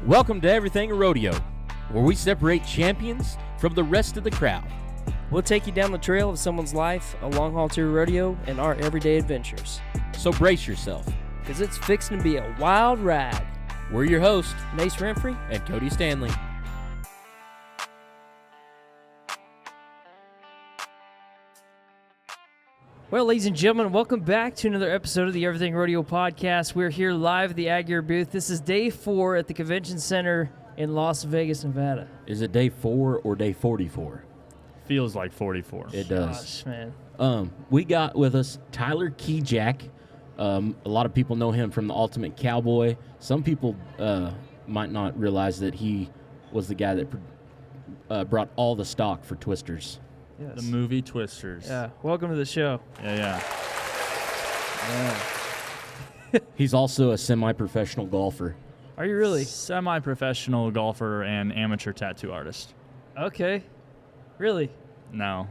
Welcome to Everything Rodeo, where we separate champions from the rest of the crowd. We'll take you down the trail of someone's life, a long-haul tour rodeo, and our everyday adventures. So brace yourself. Because it's fixing to be a wild ride. We're your hosts, Nace Renfrey and Cody Stanley. Well, ladies and gentlemen, welcome back to another episode of the Everything Rodeo podcast. We're here live at the Ag Gear booth. This is day 4 at the Convention Center in Las Vegas, Nevada. Is it day 4 or day 44? Feels like 44. It does. Gosh, man. We got with us Tyler Kijac. A lot of people know him from the Ultimate Cowboy. Some people might not realize that he was the guy that brought all the stock for Twisters. Yes. The movie Twisters. Yeah, welcome to the show. Yeah. He's also a semi-professional golfer. Are you really? Semi-professional golfer and amateur tattoo artist. Okay. Really? No.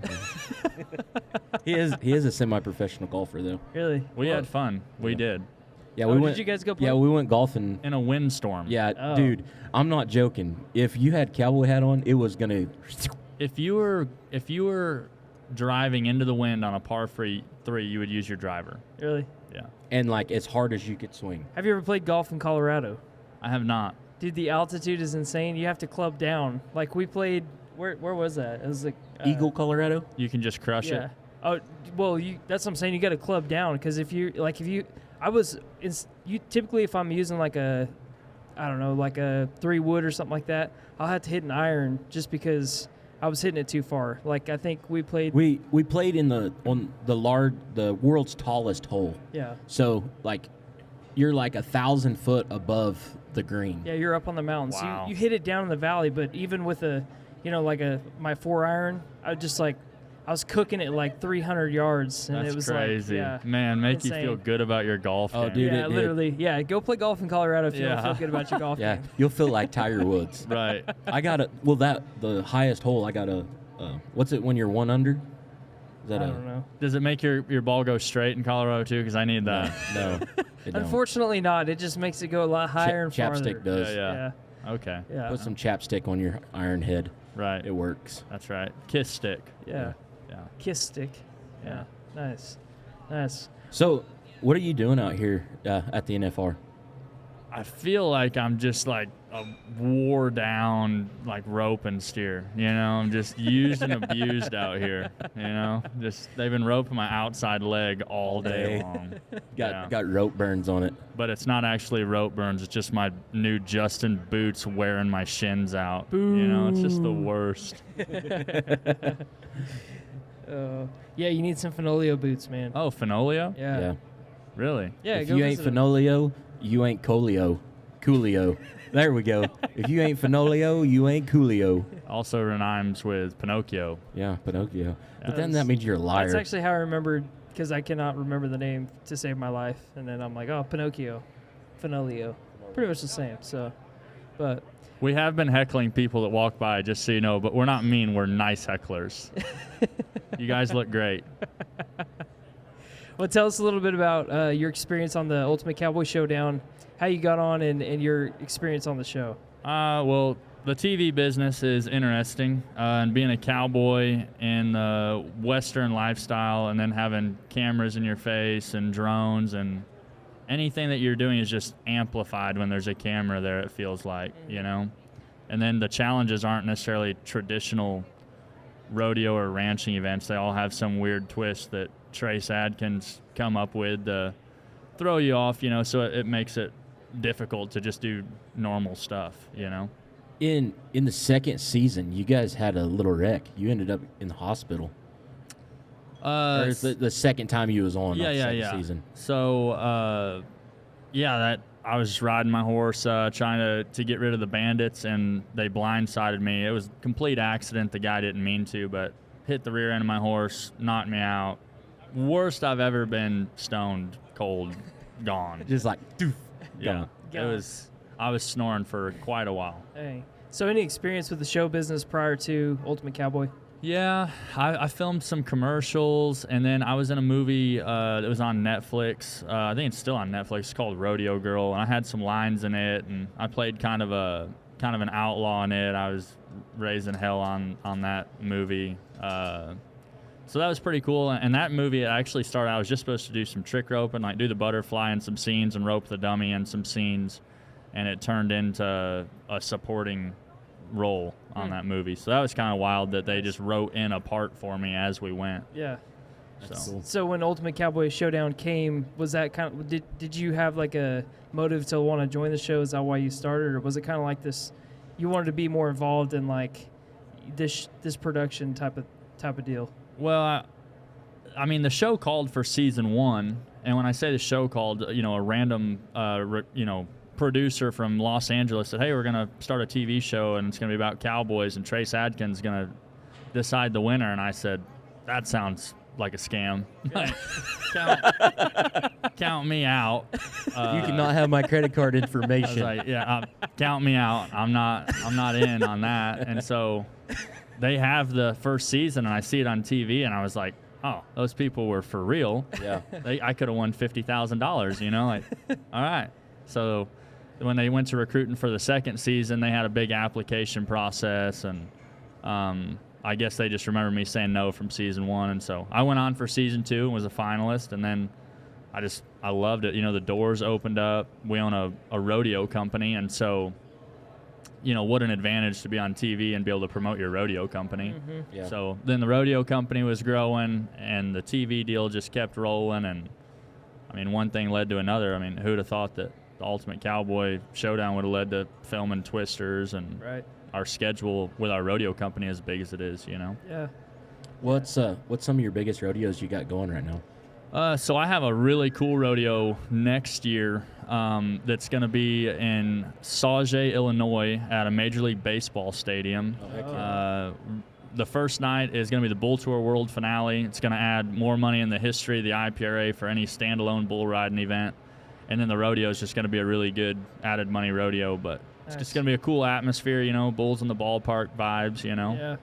He is a semi-professional golfer, though. Really? We had fun. We did. Yeah, Oh, we did went. you guys go play? Yeah, we went golfing. In a windstorm. Yeah, Oh. dude, I'm not joking. If you had cowboy hat on, it was gonna. If you were driving into the wind on a par 3, you would use your driver. Really? Yeah. And like as hard as you could swing. Have you ever played golf in Colorado? I have not. Dude, the altitude is insane. You have to club down. Like we played, where was that? It was like Eagle, Colorado. You can just crush yeah. it. Oh, well, that's what I'm saying. You got to club down because typically if I'm using like a 3 wood or something like that, I'll have to hit an iron just because I was hitting it too far. Like I think we played. We played on the world's tallest hole. Yeah. So like, you're like 1,000 foot above the green. Yeah, you're up on the mountain. Wow. So you hit it down in the valley, but even with my 4 iron, I was cooking it like 300 yards, and That's it was crazy. like, Man, make you insane. feel good about your golf Oh, game. dude. yeah, literally. Yeah, go play golf in Colorado if you don't feel good about your golf Yeah, game. you'll feel like Tiger Woods. Right. I got the highest hole. I got what's it when you're 1 under? Is that I don't know. Does it make your ball go straight in Colorado too? Because I need that. No. It don't. Unfortunately not. It just makes it go a lot higher and farther. Chapstick does. Yeah. Okay. Yeah. Put some chapstick on your iron head. Right. It works. That's right. Kiss stick. Yeah. Yeah. Kiss stick. Yeah. Nice. So, what are you doing out here at the NFR? I feel like I'm just like a wore down like rope and steer. I'm just used and abused out here. Just they've been roping my outside leg all day long. Got rope burns on it. But it's not actually rope burns. It's just my new Justin boots wearing my shins out. It's just the worst. Yeah, you need some Fenolio boots, man. Oh, Fenolio? Yeah. Really? Yeah, If go you ain't visit 'em. Fenolio, you ain't Coolio. There we go. If you ain't Fenolio, you ain't Coolio. Also rhymes with Pinocchio. Yeah, Pinocchio. But then that's- that means you're a liar. That's actually how I remembered, because I cannot remember the name to save my life. And then I'm like, oh, Pinocchio. Fenolio. Pretty much the same, so. But. We have been heckling people that walk by, just so you know, but we're not mean. We're nice hecklers. You guys look great. Well, tell us a little bit about your experience on the Ultimate Cowboy Showdown, how you got on, and your experience on the show. Well, the TV business is interesting, and being a cowboy in the Western lifestyle and then having cameras in your face and drones and anything that you're doing is just amplified when there's a camera there, it feels like, And then the challenges aren't necessarily traditional rodeo or ranching events. They all have some weird twist that Trace Adkins come up with to throw you off, so it makes it difficult to just do normal stuff, In the second season, you guys had a little wreck. You ended up in the hospital. Or is the second time you was on the second season? So, that I was riding my horse trying to get rid of the bandits, and they blindsided me. It was a complete accident. The guy didn't mean to, but hit the rear end of my horse, knocked me out. Worst I've ever been stoned, cold, gone. Just like, doof. Yeah, Gone. I was snoring for quite a while. Hey. So any experience with the show business prior to Ultimate Cowboy? Yeah, I filmed some commercials, and then I was in a movie that was on Netflix. I think it's still on Netflix. It's called Rodeo Girl, and I had some lines in it, and I played kind of an outlaw in it. I was raising hell on that movie. So that was pretty cool. And that movie actually started, I was just supposed to do some trick roping, like do the butterfly and some scenes and rope the dummy and some scenes. And it turned into a supporting role on that movie. So that was kind of wild that they just wrote in a part for me as we went. Yeah. That's cool. So when Ultimate Cowboy Showdown came, was that kind of, did you have like a motive to want to join the show? Is that why you started? Or was it kind of like this, you wanted to be more involved in like this production type of deal? Well, I mean, the show called for season 1, and when I say the show called, a random, producer from Los Angeles said, "Hey, we're gonna start a TV show, and it's gonna be about cowboys, and Trace Adkins gonna decide the winner." And I said, "That sounds like a scam. Count me out. You cannot have my credit card I was information. like, yeah, count me out. I'm not in on that." And so they have the first season, and I see it on TV, and I was like, "Oh, those people were for real." Yeah. I could have won $50,000. Like, all right. So when they went to recruiting for the second season, they had a big application process, and I guess they just remember me saying no from season 1, and so I went on for season 2 and was a finalist, and then I loved it. The doors opened up. We own a rodeo company, and so what an advantage to be on TV and be able to promote your rodeo company. Mm-hmm. Yeah. So then the rodeo company was growing, and the TV deal just kept rolling, and I mean, one thing led to another. I mean, who'd have thought that the Ultimate Cowboy Showdown would have led to filming Twisters, and Right. our schedule with our rodeo company as big as it is, Yeah. What's some of your biggest rodeos you got going right now? So I have a really cool rodeo next year that's going to be in Sauget, Illinois, at a Major League Baseball stadium. Oh, heck yeah. The first night is going to be the Bull Tour World Finale. It's going to add more money in the history of the IPRA for any standalone bull riding event. And then the rodeo is just going to be a really good added money rodeo, but it's just going to be a cool atmosphere, bulls in the ballpark vibes, Yeah.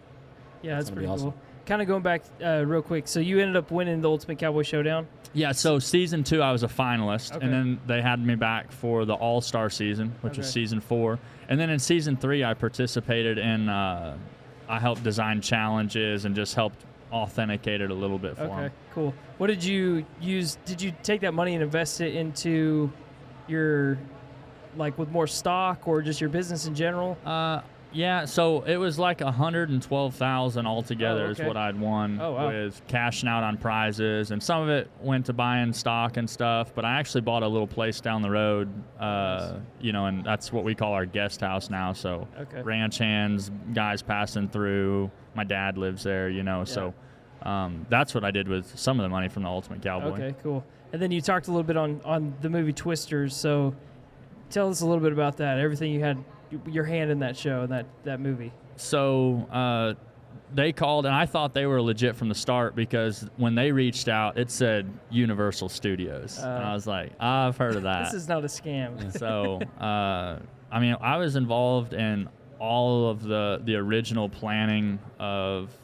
Yeah, that's gonna pretty be awesome. cool. Kind of going back real quick. So you ended up winning the Ultimate Cowboy Showdown? Yeah, so season 2 I was a finalist, Okay. and then they had me back for the All-Star season, which was Okay. season 4. And then in season 3 I participated in, I helped design challenges and just helped authenticate it a little bit for Okay, them. cool. What did you use? Did you take that money and invest it into your, like with more stock or just your business in general? Yeah, so it was like $112,000 altogether Oh, okay. is what I'd won, Oh, wow. with cashing out on prizes, and some of it went to buying stock and stuff. But I actually bought a little place down the road, and that's what we call our guest house now. So Okay. ranch hands, guys passing through. My dad lives there, So that's what I did with some of the money from the Ultimate Cowboy. Okay, cool. And then you talked a little bit on the movie Twisters. So tell us a little bit about that. Everything you had your hand in that show, that movie. So they called, and I thought they were legit from the start, because when they reached out, it said Universal Studios. And I was like, I've heard of that. This is not a scam. So, I was involved in all of the original planning of,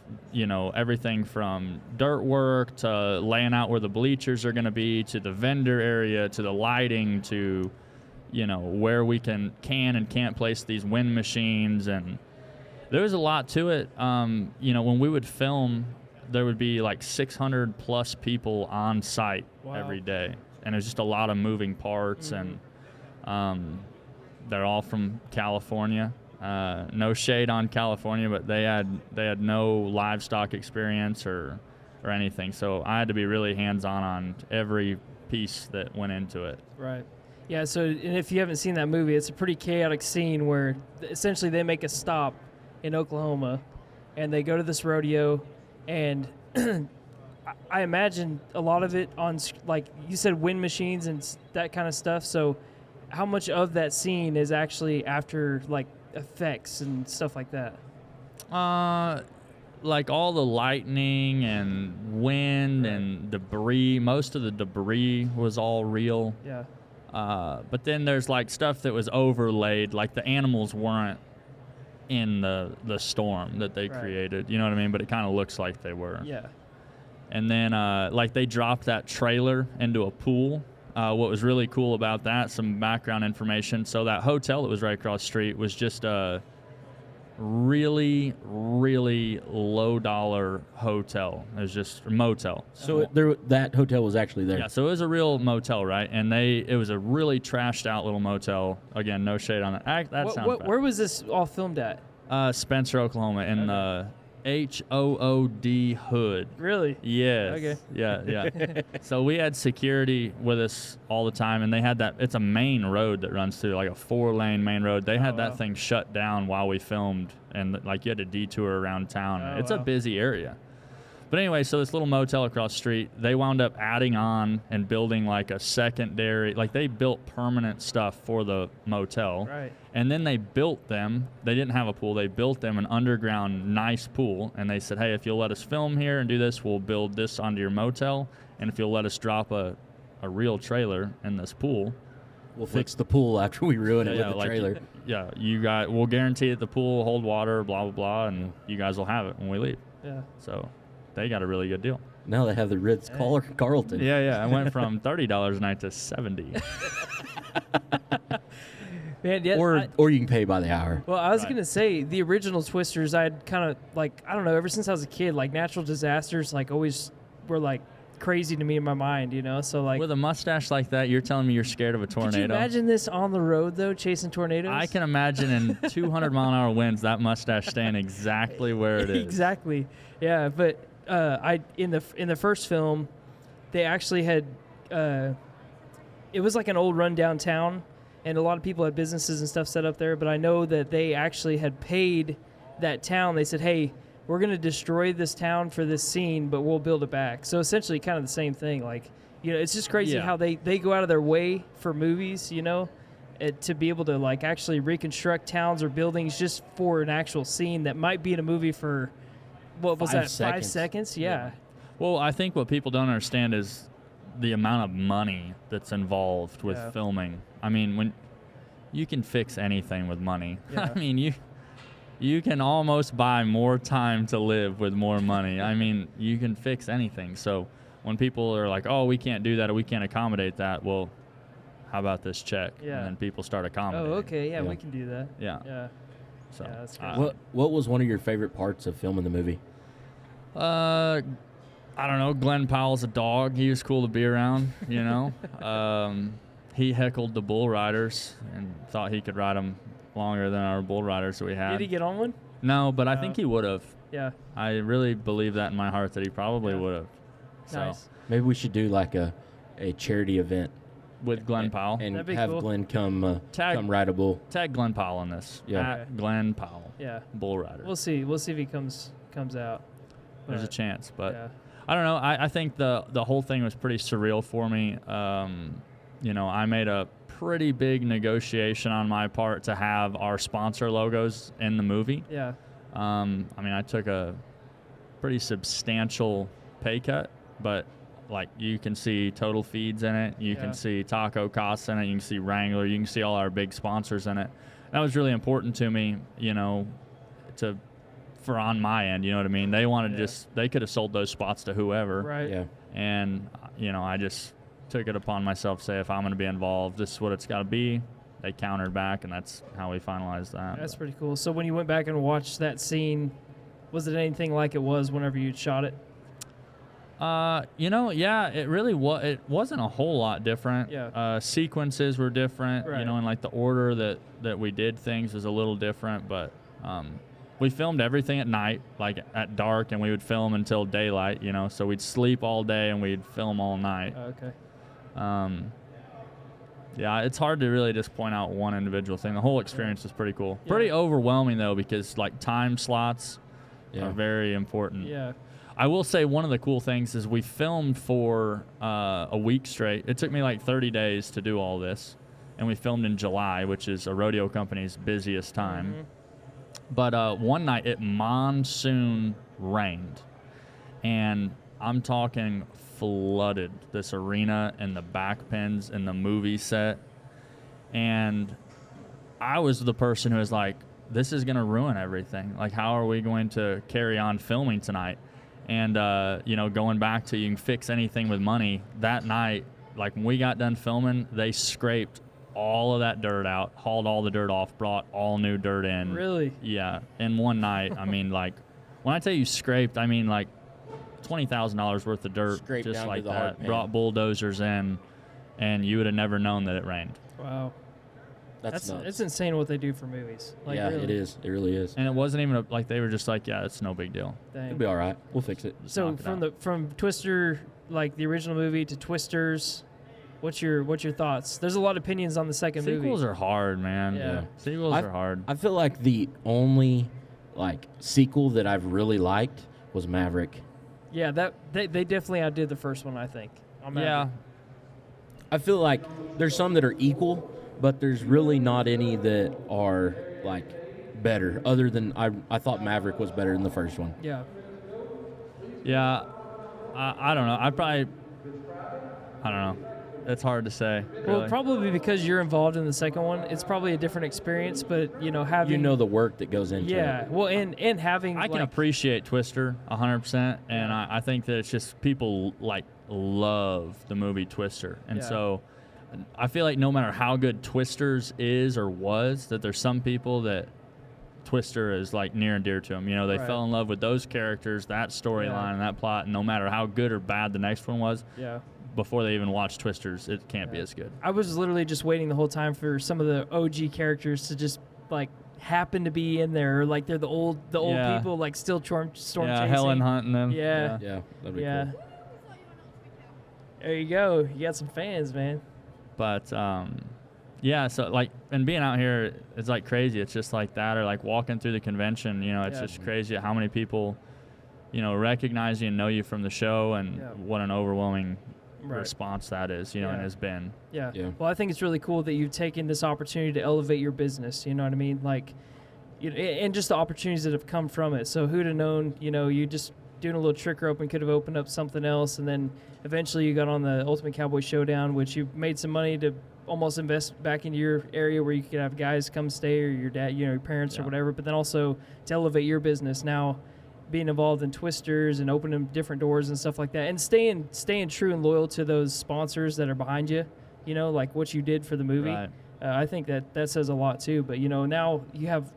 everything from dirt work to laying out where the bleachers are going to be, to the vendor area, to the lighting, to where we can and can't place these wind machines. And there was a lot to it. When we would film, there would be like 600 plus people on site every day. And it was just a lot of moving parts. And they're all from California. No shade on California, but they had no livestock experience or anything. So I had to be really hands-on on every piece that went into it. Right. Yeah, so and if you haven't seen that movie, it's a pretty chaotic scene where essentially they make a stop in Oklahoma, and they go to this rodeo, and I imagine a lot of it on, like you said, wind machines and that kind of stuff. So how much of that scene is actually after, like, effects and stuff like that? Like all the lightning and wind and debris, most of the debris was all real. Yeah. But then there's like stuff that was overlaid, like the animals weren't in the storm that they created. You know what I mean? But it kind of looks like they were. Yeah. And then, like, they dropped that trailer into a pool. What was really cool about that, some background information. So that hotel that was right across the street was just a really, really low-dollar hotel. It was just a motel. So that hotel was actually there. Yeah, so it was a real motel, right? And it was a really trashed-out little motel. Again, no shade on that. That sounds bad. Where was this all filmed at? Spencer, Oklahoma, in HOOD Hood. Really? Yes. Okay. Yeah. So we had security with us all the time, and they had that. It's a main road that runs through, like a 4-lane main road. They had that thing shut down while we filmed, and like you had to detour around town. It's a busy area. But anyway, so this little motel across the street, they wound up adding on and building like a secondary, like they built permanent stuff for the motel. Right. And then they built them, they didn't have a pool, they built them an underground nice pool. And they said, hey, if you'll let us film here and do this, we'll build this onto your motel. And if you'll let us drop a real trailer in this pool, we'll fix the pool after we ruin it with the trailer. We'll guarantee that the pool will hold water, blah, blah, blah, and you guys will have it when we leave. Yeah. So they got a really good deal. Now they have the Ritz-Carlton. Yeah. I went from $30 a night to $70. Man, yeah, or you can pay by the hour. Well, I was going to say, the original Twisters, I'd kind of, like, I don't know, ever since I was a kid, like, natural disasters, like, always were, like, crazy to me in my mind, you know? So, like... With a mustache like that, you're telling me you're scared of a tornado? Could you imagine this on the road, though, chasing tornadoes? I can imagine in 200-mile-an-hour winds, that mustache staying exactly where it is. Exactly. Yeah, but in the first film, they actually had... it was like an old rundown town, and a lot of people had businesses and stuff set up there, but I know that they actually had paid that town. They said, hey, we're going to destroy this town for this scene, but we'll build it back. So essentially kind of the same thing. Like, you know, it's just crazy how they go out of their way for movies, you know, to be able to, like, actually reconstruct towns or buildings just for an actual scene that might be in a movie for, what was that, 5 seconds? Yeah. Well, I think what people don't understand is the amount of money that's involved with filming. I mean, when you can fix anything with money. I mean, you can almost buy more time to live with more money. I mean, you can fix anything. So when people are like, oh, we can't do that or we can't accommodate that, well, how about this check? Yeah. And then people start accommodating. Oh, okay. Yeah, we can do that. Yeah. So that's great. What was one of your favorite parts of filming the movie? I don't know. Glenn Powell's a dog. He was cool to be around, you know. He heckled the bull riders and thought he could ride them longer than our bull riders that we had. Did he get on one? No, but I think he would have. Yeah. I really believe that in my heart that he probably would have. So Nice. Maybe we should do like a charity event with Glenn Powell and That'd be have cool. Glenn come ride a bull. Tag Glenn Powell on this. Yeah. At Glenn Powell. Yeah. Bull rider. We'll see. We'll see if he comes out. There's a But, chance, but yeah. I don't know. I think the whole thing was pretty surreal for me. You know, I made a pretty big negotiation on my part to have our sponsor logos in the movie. Yeah. I mean, I took a pretty substantial pay cut, but like you can see Total Feeds in it, you can see Taco Casa in it, you can see Wrangler, you can see all our big sponsors in it. That was really important to me, you know, for on my end, you know what I mean? They wanted they could have sold those spots to whoever. Right. Yeah. And, you know, I just took it upon myself to say, if I'm going to be involved, this is what it's got to be. They countered back, and that's how we finalized that. That's pretty cool. So when you went back and watched that scene, was it anything like it was whenever you shot it? You know, yeah, it really was. It wasn't a whole lot different. Yeah. Sequences were different, Right. you know, and like the order that we did things was a little different, but we filmed everything at night, like at dark, and we would film until daylight, you know, so we'd sleep all day and we'd film all night. Okay. Yeah, it's hard to really just point out one individual thing. The whole experience was pretty cool. Pretty overwhelming, though, because like time slots are very important. Yeah. I will say one of the cool things is we filmed for a week straight. It took me like 30 days to do all this, and we filmed in July, which is a rodeo company's busiest time. Mm-hmm. But one night it monsoon rained, and I'm talking flooded this arena and the back pins and the movie set. And I was the person who was like, this is going to ruin everything. Like, how are we going to carry on filming tonight? And, going back to you can fix anything with money. That night, like when we got done filming, they scraped all of that dirt out, hauled all the dirt off, brought all new dirt in. Really? Yeah. In one night. I mean, like, when I tell you scraped, I mean, like, $20,000 worth of dirt, Scraped just down like to the hard that. pan. Brought bulldozers in, and you would have never known that it rained. Wow. That's nuts. It's insane what they do for movies. Like, yeah, really. it is. It really is. And it wasn't even like they were just like, yeah, it's no big deal. Dang. It'll be all right. We'll fix it. Just So knock it out. from Twister, like the original movie, to Twisters, what's your thoughts? There's a lot of opinions on the second movie. Sequels are hard, man. Yeah. Sequels are hard. I feel like the only sequel that I've really liked was Maverick. Yeah, that they definitely outdid the first one, I think. On Yeah. Maverick. I feel like there's some that are equal, but there's really not any that are better. Other than I thought Maverick was better than the first one. Yeah. Yeah. I don't know. I don't know. It's hard to say. Well, really. probably because you're involved in the second one, it's probably a different experience. But having The work that goes into yeah, it. well, and having I can appreciate Twister 100%, and I think that it's just people love the movie Twister, and Yeah. so I feel like no matter how good Twisters is or was, that there's some people that Twister is near and dear to them. They Right. fell in love with those characters, that storyline, Yeah. and that plot, and no matter how good or bad the next one was, Yeah. before they even watched Twisters, it can't be Yeah. as good. I was literally just waiting the whole time for some of the OG characters to just happen to be in there, or they're the old Yeah. people still storm Yeah, chasing. Helen Hunt and them. Yeah. Yeah, that'd be Yeah. cool. There you go. You got some fans, man. But yeah, so and being out here, it's crazy. It's just like that, or walking through the convention. It's Yeah. just crazy how many people, recognize you and know you from the show, and Yeah. what an overwhelming Right. response that is. Yeah. And has been. Yeah. Yeah. Well, I think it's really cool that you've taken this opportunity to elevate your business. You know what I mean? And just the opportunities that have come from it. So who'd have known? You just doing a little trick rope and could have opened up something else, and then eventually you got on the Ultimate Cowboy Showdown, which you made some money to almost invest back into your area where you could have guys come stay, or your dad, your parents or Yeah. whatever. But then also to elevate your business now. Being involved in Twisters and opening different doors and stuff like that, and staying true and loyal to those sponsors that are behind you, like what you did for the movie. Right. I think that says a lot too. But now you have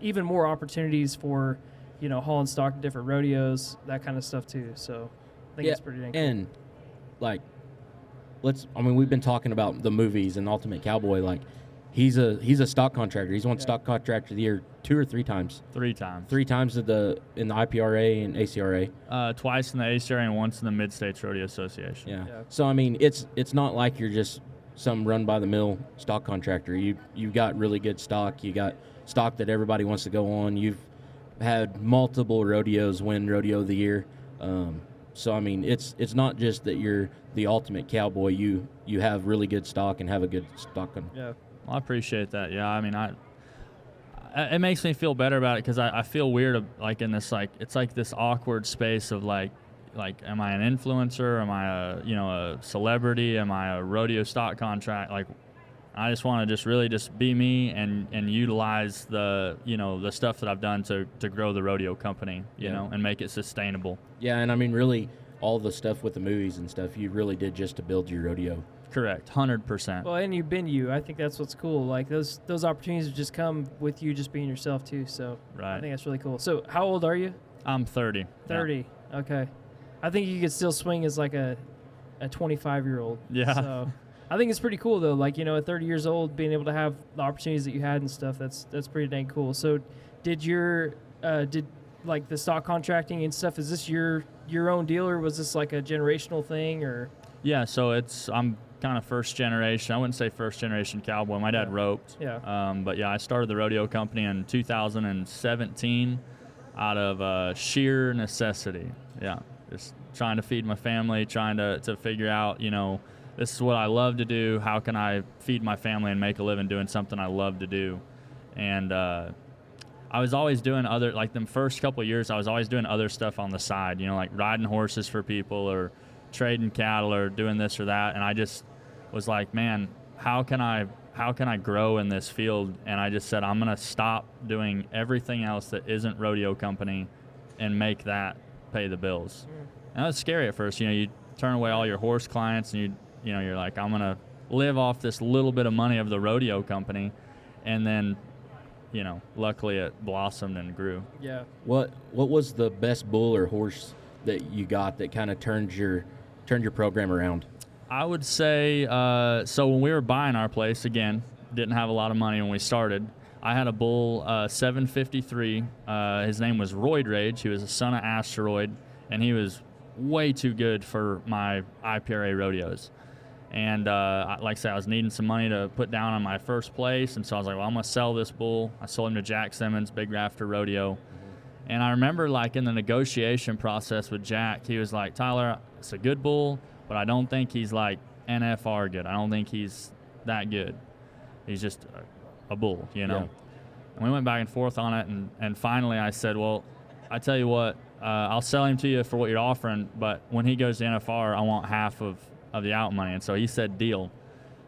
even more opportunities for hauling stock to different rodeos, that kind of stuff too. So I think it's pretty dang cool. And we've been talking about the movies and Ultimate Cowboy. He's a stock contractor. He's won stock contractor of the year 2 or 3 times. 3 times. 3 times in the IPRA and ACRA. Twice in the ACRA and once in the Mid-States Rodeo Association. Yeah. Yeah. So it's not like you're just some run by the mill stock contractor. You got really good stock. You got stock that everybody wants to go on. You've had multiple rodeos win Rodeo of the Year. So it's not just that you're the ultimate cowboy. You have really good stock and have a good stock. Yeah. Well, I appreciate that. Yeah, it makes me feel better about it, because I feel weird in this it's this awkward space of am I an influencer? Am I a celebrity? Am I a rodeo stock contract? I just want to really be me and utilize the the stuff that I've done to grow the rodeo company, and make it sustainable. Yeah, and really all the stuff with the movies and stuff you really did just to build your rodeo. Correct, 100%. Well, and you've been you. I think that's what's cool. Those opportunities have just come with you just being yourself too. So Right. I think that's really cool. So how old are you? I'm 30. 30. Okay. I think you could still swing as a 25-year-old. Yeah. So I think it's pretty cool though. At 30 years old, being able to have the opportunities that you had and stuff. That's pretty dang cool. So did the stock contracting and stuff? Is this your own deal, or was this a generational thing, or? Yeah, so I'm kind of first generation. I wouldn't say first generation cowboy. My dad roped. Yeah. But yeah, I started the rodeo company in 2017 out of sheer necessity. Yeah, just trying to feed my family, trying to figure out, this is what I love to do. How can I feed my family and make a living doing something I love to do? And I was always doing the first couple of years, I was always doing other stuff on the side, riding horses for people or trading cattle or doing this or that. And I just was like, man, how can I how can I grow in this field? And I just said, I'm going to stop doing everything else that isn't rodeo company and make that pay the bills. And that was scary at first. You turn away all your horse clients and you're like, I'm going to live off this little bit of money of the rodeo company. And then, luckily it blossomed and grew. Yeah. What was the best bull or horse that you got that kind of turned your program around? I would say, so when we were buying our place, again, didn't have a lot of money when we started. I had a bull, 753. His name was Roid Rage. He was a son of Asteroid, and he was way too good for my IPRA rodeos. And like I said, I was needing some money to put down on my first place, and so I was like, well, I'm going to sell this bull. I sold him to Jack Simmons, Big Rafter Rodeo. And I remember, like, in the negotiation process with Jack, he was like, Tyler, it's a good bull, but I don't think he's like NFR good. I don't think he's that good. He's just a bull, Yeah. And we went back and forth on it, and finally I said, well, I tell you what, I'll sell him to you for what you're offering, but when he goes to NFR, I want half of the out money. And so he said, deal.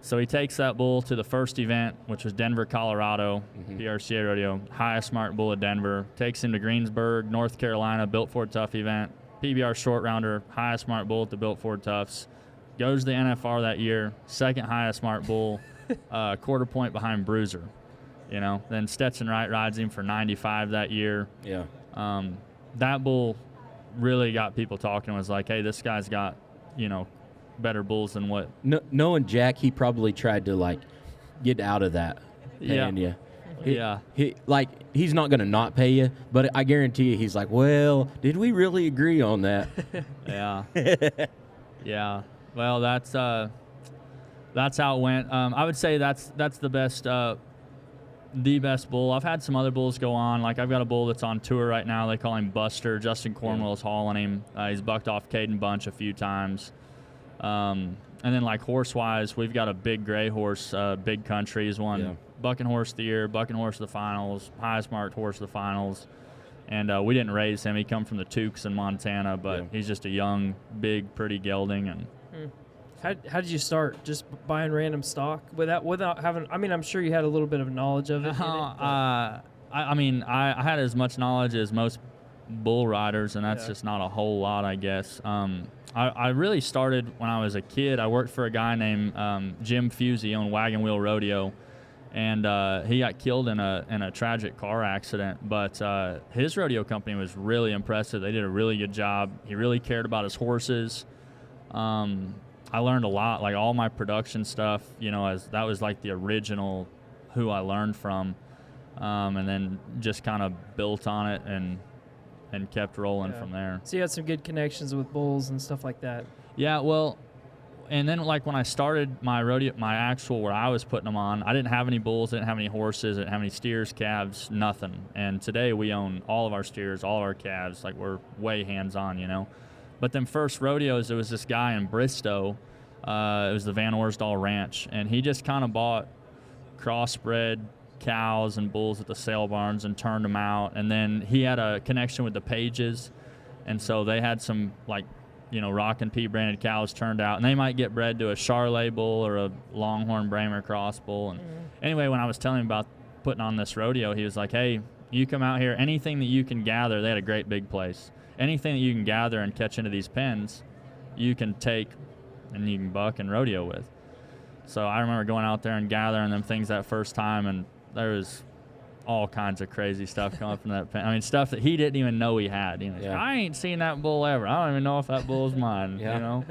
So he takes that bull to the first event, which was Denver, Colorado, PRCA Rodeo, highest marked bull at Denver, takes him to Greensburg, North Carolina, Built Ford Tough event, PBR short rounder, highest marked bull at the Built Ford Toughs, goes to the NFR that year, second highest marked bull, quarter point behind Bruiser. Then Stetson Wright rides him for 95 that year. Yeah. That bull really got people talking. Was like, hey, this guy's got, better bulls than what. Knowing Jack, he probably tried to like get out of that paying you. He's not going to not pay you, but I guarantee you he's like, well, did we really agree on that? Yeah. Yeah. Well, that's how it went. I would say that's the best bull. I've had some other bulls go on. Like, I've got a bull that's on tour right now. They call him Buster. Justin Cornwell's hauling him. He's bucked off Caden Bunch a few times. And then, like, horse-wise, we've got a big gray horse, Big Country. He's won bucking horse of the year, bucking horse of the finals, highest marked horse of the finals. And we didn't raise him. He come from the Tukes in Montana, but he's just a young, big, pretty gelding. And How did you start? Just buying random stock without having? I mean, I'm sure you had a little bit of knowledge of it. I had as much knowledge as most bull riders, and that's just not a whole lot, I guess. I really started when I was a kid. I worked for a guy named Jim Fusey on Wagon Wheel Rodeo, and he got killed in a tragic car accident. But his rodeo company was really impressive. They did a really good job. He really cared about his horses. I learned a lot, like all my production stuff, as that was like the original who I learned from, and then just kind of built on it and kept rolling from there. So you had some good connections with bulls and stuff like that. Yeah, well, and then like when I started my rodeo, my actual where I was putting them on, I didn't have any bulls, didn't have any horses, didn't have any steers, calves, nothing. And today we own all of our steers, all of our calves, like we're way hands-on, But then first rodeos, there was this guy in Bristow. It was the Van Orsdal Ranch, and he just kind of bought crossbred cows and bulls at the sale barns and turned them out. And then he had a connection with the Pages, and so they had some Rock and P branded cows turned out, and they might get bred to a Charolais bull or a Longhorn Bramer cross bull. And anyway, when I was telling him about putting on this rodeo, he was like, hey, you come out here, anything that you can gather. They had a great big place. Anything that you can gather and catch into these pens, you can take and you can buck and rodeo with. So I remember going out there and gathering them things that first time, and there was all kinds of crazy stuff coming from that pen. I mean, stuff that he didn't even know he had. I ain't seen that bull ever. I don't even know if that bull's mine, So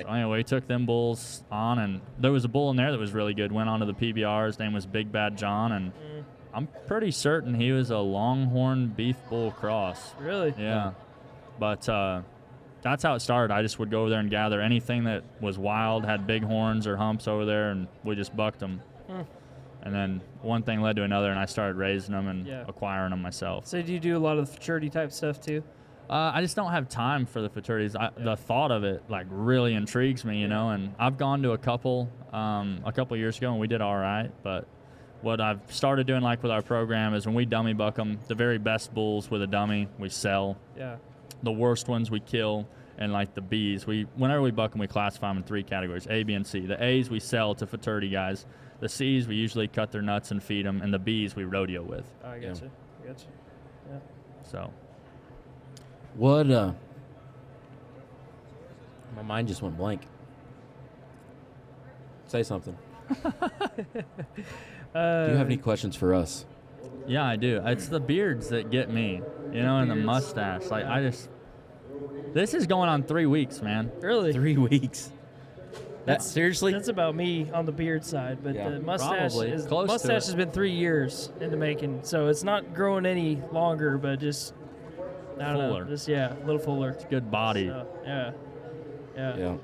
anyway, we took them bulls on, and there was a bull in there that was really good. Went on to the PBR. His name was Big Bad John, and I'm pretty certain he was a Longhorn Beef Bull cross. Really? Yeah. But that's how it started. I just would go over there and gather anything that was wild, had big horns or humps over there, and we just bucked them. And then one thing led to another, and I started raising them and acquiring them myself. So do you do a lot of the futurity type stuff too? I just don't have time for the futurities. The thought of it really intrigues me, and I've gone to a couple years ago, and we did all right. But what I've started doing with our program is when we dummy buck them, the very best bulls with a dummy we sell. Yeah. The worst ones we kill, and the Bs, whenever we buck them, we classify them in 3 categories, A, B, and C. The A's we sell to futurity guys. The C's, we usually cut their nuts and feed them, and the B's we rodeo with. Oh, I gotcha. Gotcha. Yeah. So. What, my mind just went blank. Say something. Do you have any questions for us? Yeah, I do. It's the beards that get me, and the mustache. Like, this is going on 3 weeks, man. Really? 3 weeks. Seriously? That's about me on the beard side, but Yeah, the mustache probably. Close to mustache it. has been 3 years in the making, so it's not growing any longer, but just I don't Fuller. know, just a little fuller. It's good body. So, yeah. Yeah.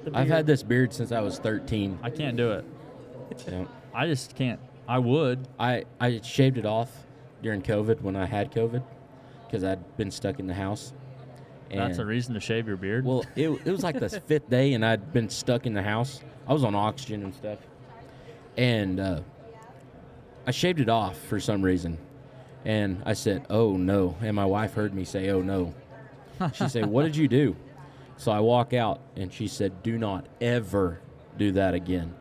The I've beard. had this beard since I was 13. I can't do it. Yeah. I just can't. I would. I shaved it off during COVID when I had COVID because I'd been stuck in the house. That's a And- reason to shave your beard. Well, it was like the 5th day, and I'd been stuck in the house. I was on oxygen and stuff. And I shaved it off for some reason. And I said, oh, no. And my wife heard me say, oh, no. She said, what did you do? So I walk out, and she said, do not ever do that again.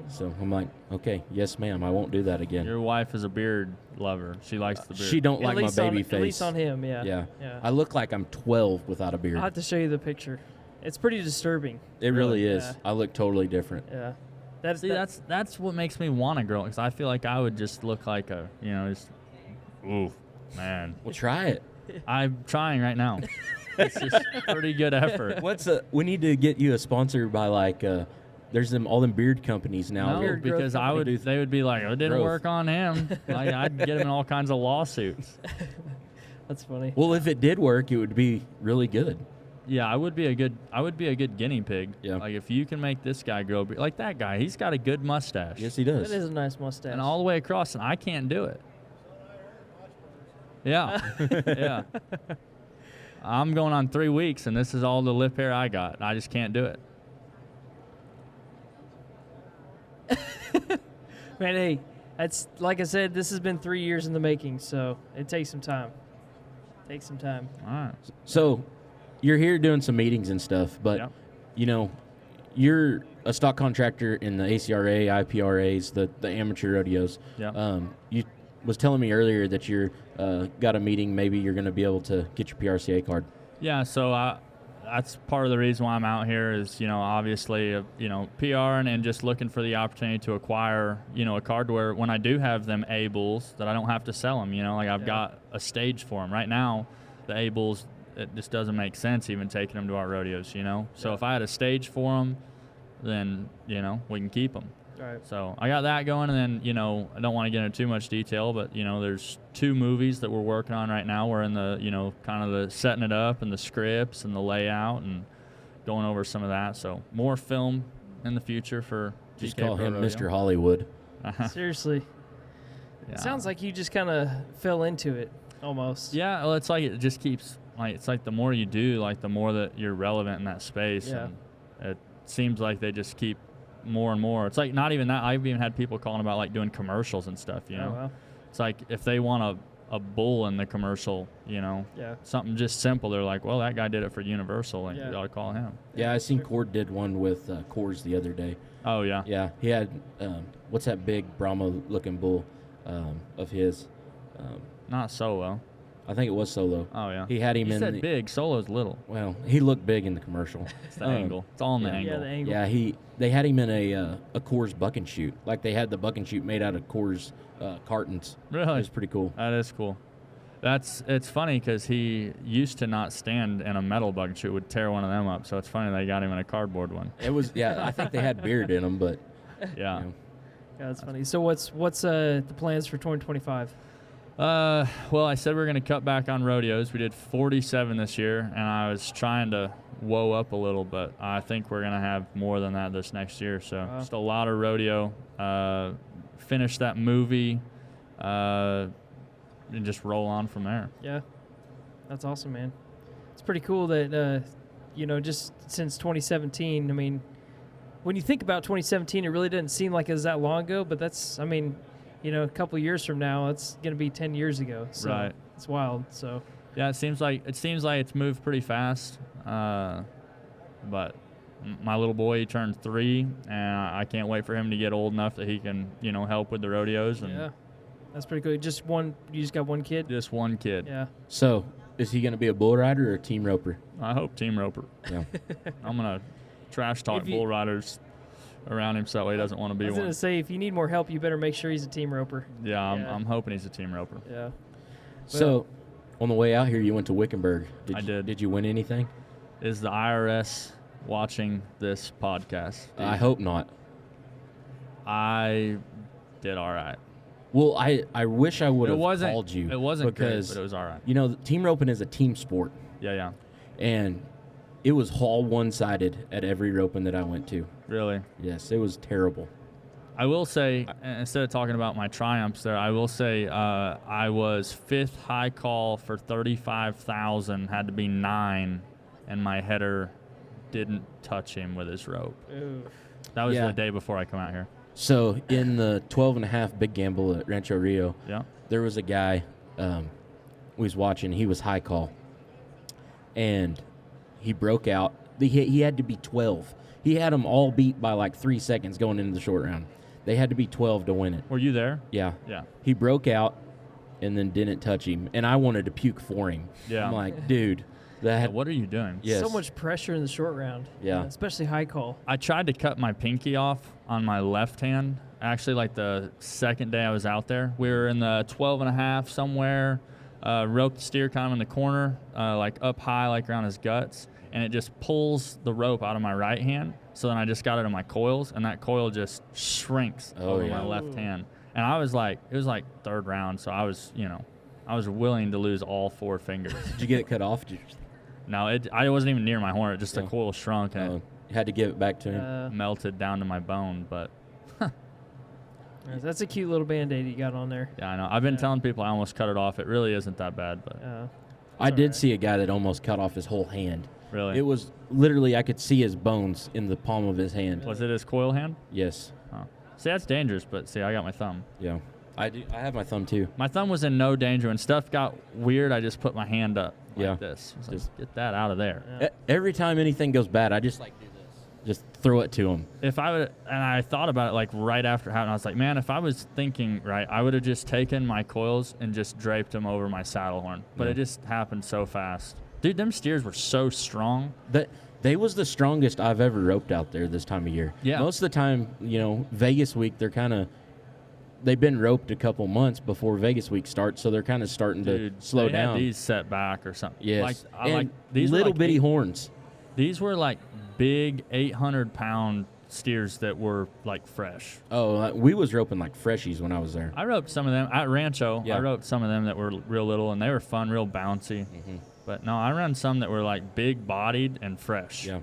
So I'm like, okay, yes, ma'am, I won't do that again. Your wife is a beard lover. She likes the beard. She don't At like my least baby on, face. At least on him, yeah. Yeah. I look like I'm 12 without a beard. I'll have to show you the picture. It's pretty disturbing. It really is. Yeah. I look totally different. Yeah. That's what makes me want to grow. Because I feel like I would just look like a, just, ooh, man. Well, try it. I'm trying right now. It's just pretty good effort. We need to get you a sponsor by there's all them beard companies now. No, Beard growth because company. they would be like, it didn't Growth. work on him. Like, I'd get him in all kinds of lawsuits. That's funny. Well, if it did work, it would be really good. Yeah, I would be a good guinea pig. Yeah. Like, if you can make this guy grow like that guy, he's got a good mustache. Yes, he That does. is a nice mustache. And all the way across, and I can't do it. Yeah. Yeah. I'm going on 3 weeks, and this is all the lip hair I got. I just can't do it. Man, hey, that's like I said. This has been 3 years in the making, so it takes some time. All right. So, you're here doing some meetings and stuff, but Yep. You're a stock contractor in the ACRA, IPRAs, the amateur rodeos. Yeah. You was telling me earlier that you're got a meeting. Maybe you're going to be able to get your PRCA card. Yeah, so that's part of the reason why I'm out here is, obviously, PR and just looking for the opportunity to acquire, a card where when I do have them A bulls that I don't have to sell them, like I've got a stage for them. Right now, the A bulls, it just doesn't make sense even taking them to our rodeos, So if I had a stage for them, then, we can keep them. All right. So I got that going, and then, I don't want to get into too much detail, but, there's 2 movies that we're working on right now. We're in the, kind of the setting it up and the scripts and the layout and going over some of that. So more film in the future for Just GK call Pro him Rodeo. Mr. Hollywood. Seriously. Yeah. It sounds like you just kind of fell into it almost. Yeah, well, it's like it just keeps, it's like the more you do, like the more that you're relevant in that space. Yeah. And it seems like they just keep more and more. It's like not even that. I've even had people calling about like doing commercials and stuff, Oh, wow. It's like if they want a bull in the commercial, Yeah. something just simple, they're like, well, that guy did it for Universal, and Yeah. you ought to call him. Yeah, I seen Cord did one with Coors the other day. Oh, yeah. Yeah, he had what's that big Brahma-looking bull of his? Not Solo. I think it was Solo. Oh, yeah. He had him You in. said big. Solo's little. Well, he looked big in the commercial. It's the angle. It's all in the yeah. angle. Yeah, the angle. Yeah, they had him in a Coors buck and shoot. Like they had the buck and shoot made out of Coors cartons. It Really? was pretty cool. That is cool. It's funny because he used to not stand in a metal bug and shoot, would tear one of them up. So it's funny they got him in a cardboard one. It was I think they had beard in them, but Yeah. you know. Yeah, that's funny. So what's the plans for 2025? Well, I said we are going to cut back on rodeos. We did 47 this year, and I was trying to woe up a little, but I think we're going to have more than that this next year. So Wow. just a lot of rodeo. Finish that movie, and just roll on from there. Yeah, that's awesome, man. It's pretty cool that just since 2017. I mean, when you think about 2017, it really doesn't seem like it was that long ago. But that's, a couple years from now, it's going to be 10 years ago. So Right. It's wild. So Yeah, it seems like it's moved pretty fast, but my little boy, he turned 3, and I can't wait for him to get old enough that he can, help with the rodeos. And Yeah, that's pretty cool. Just one. You just got one kid. just one kid. Yeah. So, is he going to be a bull rider or a team roper? I hope team roper. Yeah. I'm gonna trash talk If you- bull riders around him so that way he doesn't want to I be was one. gonna say, if you need more help, you better make sure he's a team roper. Yeah, Yeah. I'm hoping he's a team roper. Yeah. So, on the way out here, you went to Wickenburg. I did. Did you win anything? Is the IRS watching this podcast? I hope not. I did all right. Well, I wish I would It have wasn't. called you. It wasn't because great, but it was all right. team roping is a team sport, Yeah. and it was all one-sided at every roping that I went to. Really. Yes, it was terrible. I will say, instead of talking about my triumphs there, I will say I was 5th high call for 35,000, had to be 9, and my header didn't touch him with his rope. Ooh. That was Yeah. the day before I come out here. So in the 12.5 big gamble at Rancho Rio, Yeah. there was a guy we was watching. He was high call, and he broke out. He had to be 12. He had them all beat by like 3 seconds going into the short round. They had to be 12 to win it. Were you there? Yeah. Yeah. He broke out and then didn't touch him, and I wanted to puke for him. Yeah. I'm like, dude, that. What are you doing? Yes. So much pressure in the short round. Yeah. Especially high call. I tried to cut my pinky off on my left hand. Actually, like the second day I was out there, we were in the 12.5 somewhere, roped the steer kind of in the corner, like up high, like around his guts, and it just pulls the rope out of my right hand. So then I just got it in my coils, and that coil just shrinks over yeah. my left hand. And I was like, it was like third round, so I was, I was willing to lose all 4 fingers. Did you get it cut off? No, I wasn't even near my horn. It just the Oh. coil shrunk and You had to give it back to him. it melted down to my bone, but. That's a cute little Band-Aid you got on there. Yeah, I know. I've been Yeah. telling people I almost cut it off. It really isn't that bad, but I did alright. see a guy that almost cut off his whole hand. really. It was literally, I could see his bones in the palm of his hand. Was it his coil hand? Yes. Oh. See, that's dangerous, but see, I got my thumb. Yeah. I do. I have my thumb too. My thumb was in no danger. When stuff got weird, I just put my hand up like Yeah. this. I was like, Just- get that out of there. Yeah. Every time anything goes bad, I just like do this. Just throw it to him. If I would, and I thought about it like right after it happened, I was like, man, if I was thinking right, I would have just taken my coils and just draped them over my saddle horn. But Yeah. it just happened so fast. Dude, them steers were so strong. They was the strongest I've ever roped out there this time of year. Yeah. Most of the time, Vegas week, they've been roped a couple months before Vegas week starts, so they're kind of starting Dude, to slow they had down. these set back or something. Yes. Like these were little like bitty horns. These were like big 800-pound steers that were like fresh. Oh, we was roping like freshies when I was there. I roped some of them at Rancho. Yeah. I roped some of them that were real little, and they were fun, real bouncy. Mhm. But no, I ran some that were like big-bodied and fresh. Yeah.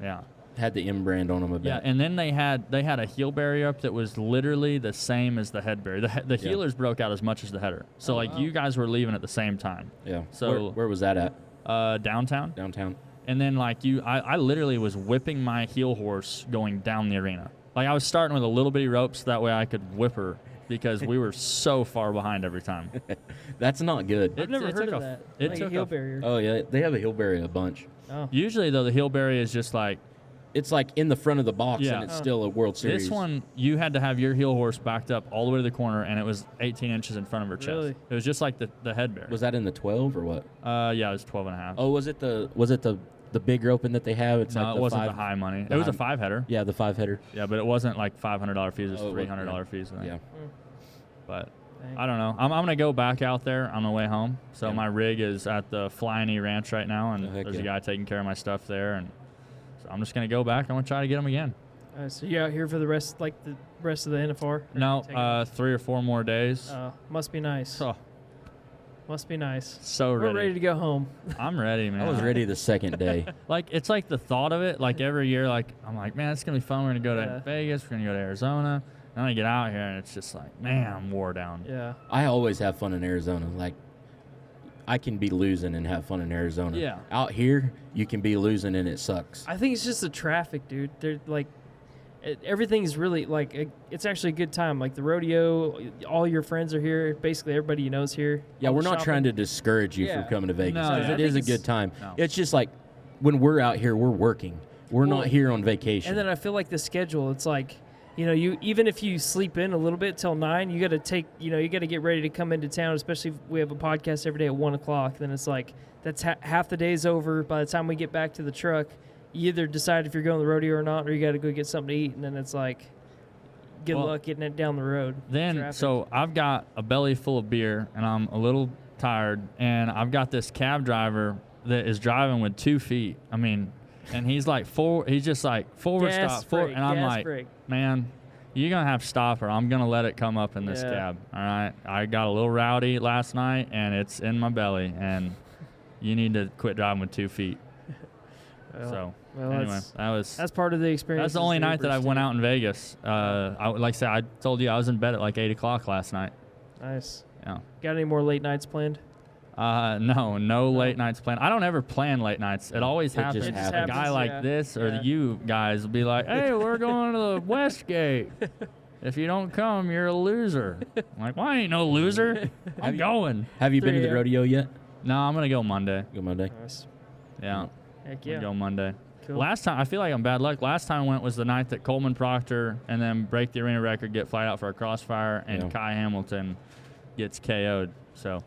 Yeah. Had the M brand on them a bit. Yeah, and then they had a heel barrier up that was literally the same as the head barrier. The Yeah. heelers broke out as much as the header. So like wow. you guys were leaving at the same time. Yeah. So- where was that at? Downtown. Downtown. And then like I literally was whipping my heel horse going down the arena. Like I was starting with a little bitty rope so that way I could whip her because we were so far behind every time. That's not good. I've never it heard took of a- that. it Like took a heel a- barrier. Oh yeah, they have a heel barrier a bunch. Oh. Usually though the heel barrier is just like It's like in the front of the box, Yeah. and it's Oh. still a World Series. this one. You had to have your heel horse backed up all the way to the corner, and it was 18 inches in front of her chest. Really? It was just like the head barrier. Was that in the 12 or what? Yeah, it was 12.5. Oh, was it the big roping that they have? It's no, like it the wasn't five, the high money. the It was a high- 5-header. Yeah, the 5-header. Yeah, but it wasn't like $500 fees. It was Oh, it $300 wasn't. fees. I think. Yeah. But Dang. I don't know. I'm gonna go back out there on the way home. So Yeah. my rig is at the Flying E Ranch right now, and Oh, heck there's a yeah. guy taking care of my stuff there, and so I'm just gonna go back. I'm gonna try to get them again. So you out here for the rest of the NFR? Or No, take it? 3 or 4 more days. Must be nice. Oh, Must be nice. so We're ready to go home. I'm ready, man. I was ready the second day. Like it's like the thought of it. Like every year, like I'm like, man, it's gonna be fun. We're gonna go to Yeah. Vegas. We're gonna go to Arizona. And I get out here, and it's just like, man, I'm wore down. Yeah. I always have fun in Arizona. Like, I can be losing and have fun in Arizona. Yeah. Out here, you can be losing and it sucks. I think it's just the traffic, dude. They're like, everything's really like, it's actually a good time. Like the rodeo, all your friends are here. Basically, everybody you know's here. Yeah, All we're the not trying shopping. to discourage you Yeah. from coming to Vegas No, because yeah. it I is a think good time. No. It's just like when we're out here, we're working. We're not here on vacation. And then I feel like the schedule, it's like, you even if you sleep in a little bit till 9, you got to you got to get ready to come into town, especially if we have a podcast every day at 1 o'clock. Then it's like that's half the day's over. By the time we get back to the truck, you either decide if you're going to the rodeo or not, or you got to go get something to eat, and then it's like good luck getting it down the road. Then, so I've got a belly full of beer, and I'm a little tired, and I've got this cab driver that is driving with 2 feet. I mean, and he's just like forward stop, and I'm like, man, you're going to have to stop, or I'm going to let it come up in this cab. All right. I got a little rowdy last night, and it's in my belly, and you need to quit driving with 2 feet. Anyway, that's part of the experience. That's the only night that I went out in Vegas. Like I said, I told you I was in bed at like 8 o'clock last night. Nice. Yeah. Got any more late nights planned? No late nights planned. I don't ever plan late nights. It always happens. Just A guy like this or you guys will be like, hey, we're going to the Westgate. If you don't come, you're a loser. I'm like, well, I ain't no loser. I'm going. Have you been to the rodeo yet? No, I'm going to go Monday. Go Monday? Nice. Yeah. Heck yeah. Go Monday. Cool. Last time, I feel like I'm bad luck. Last time I went was the night that Coleman Proctor and then break the arena record, get flight out for a crossfire, and Kai Hamilton gets KO'd. So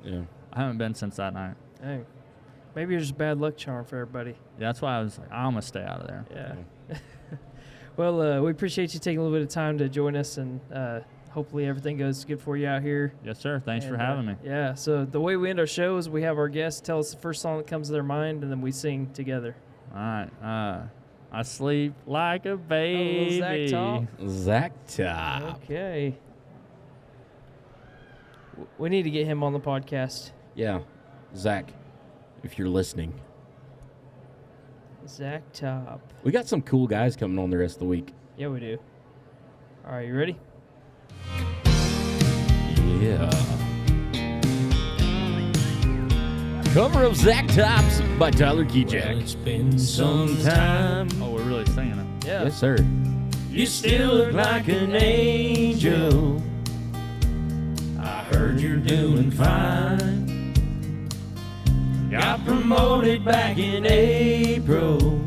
I haven't been since that night. Dang. Maybe you're just bad luck charm for everybody. Yeah, that's why I was like, I'm going to stay out of there. Yeah. Well, we appreciate you taking a little bit of time to join us, and hopefully everything goes good for you out here. Yes, sir. Thanks for having me. Yeah, so the way we end our show is we have our guests tell us the first song that comes to their mind, and then we sing together. All right. I sleep like a baby. Zach Top. Okay. We need to get him on the podcast. Yeah. Zach, if you're listening. Zach Top. We got some cool guys coming on the rest of the week. Yeah, we do. All right, you ready? Yeah. Cover of Zach Tops by Tyler Kijac. Well, it's been some time. Oh, we're really singing it. Yeah. Yes, sir. You still look like an angel. I heard you're doing fine. Got promoted back in April.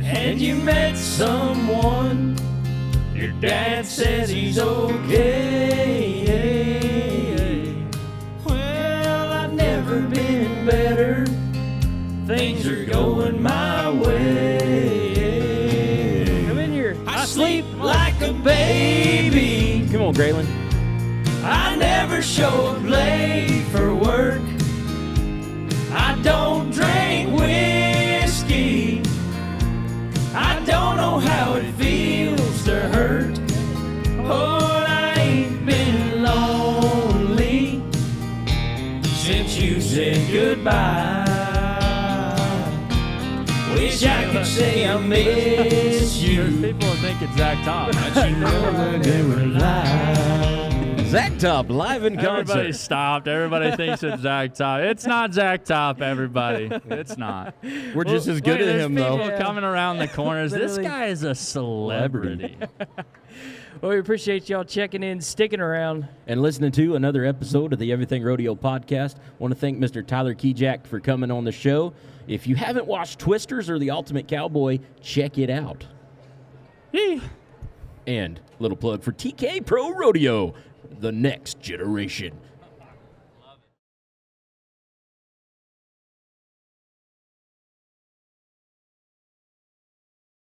And you met someone. Your dad says he's okay. Well, I've never been better. Things are going my way. Come in here. I sleep like a baby. Come on, Graylin. I never show up late for work. I don't drink whiskey. I don't know how it feels to hurt. Oh, I ain't been lonely since you said goodbye. Wish I could say I miss you. There's people that think it's Zach Top. But you never do rely. Zach Top, live in concert. Everybody stopped. Everybody thinks it's Zach Top. It's not Zach Top, everybody. It's not. We're just as good as him, though. People coming around the corners. This Literally. guy is a celebrity. Well, we appreciate y'all checking in, sticking around. And listening to another episode of the Everything Rodeo podcast. Want to thank Mr. Tyler Kijac for coming on the show. If you haven't watched Twisters or The Ultimate Cowboy, check it out. And little plug for TK Pro Rodeo, the next generation.